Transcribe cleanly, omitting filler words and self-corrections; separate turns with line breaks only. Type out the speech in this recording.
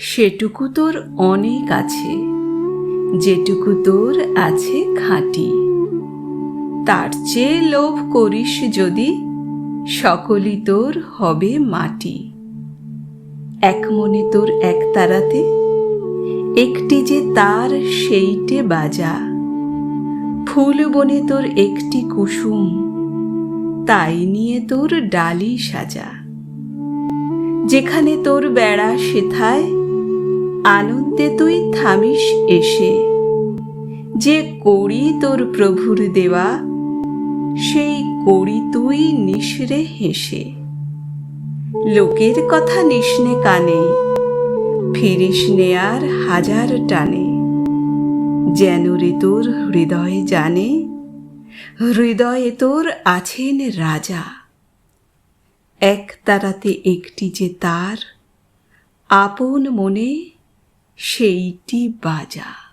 সেটুকু তোর অনেক আছে, যেটুকু তোর আছে খাঁটি। তার চেয়ে লোভ করিস যদি, সকলই তোর হবে মাটি। এক মনে তোর এক তারাতে, একটি যে তার সেইটে বাজা। ফুল বনে তোর একটি কুসুম, তাই নিয়ে তোর ডালি সাজা। যেখানে তোর বেড়া সেথায় আনন্দে তুই থামিস এসে। যে কড়ি তোর প্রভুর দেওয়া, সেই কড়ি তুই নিসরে হেসে। লোকের কথা নিসনে কানে, ফিরিস নে আর হাজার টানে। যেন রে তোর হৃদয় জানে, হৃদয়ে তোর আছেন রাজা। এক তারাতে একটি যে তার, আপন মনে সেইটি বাজা।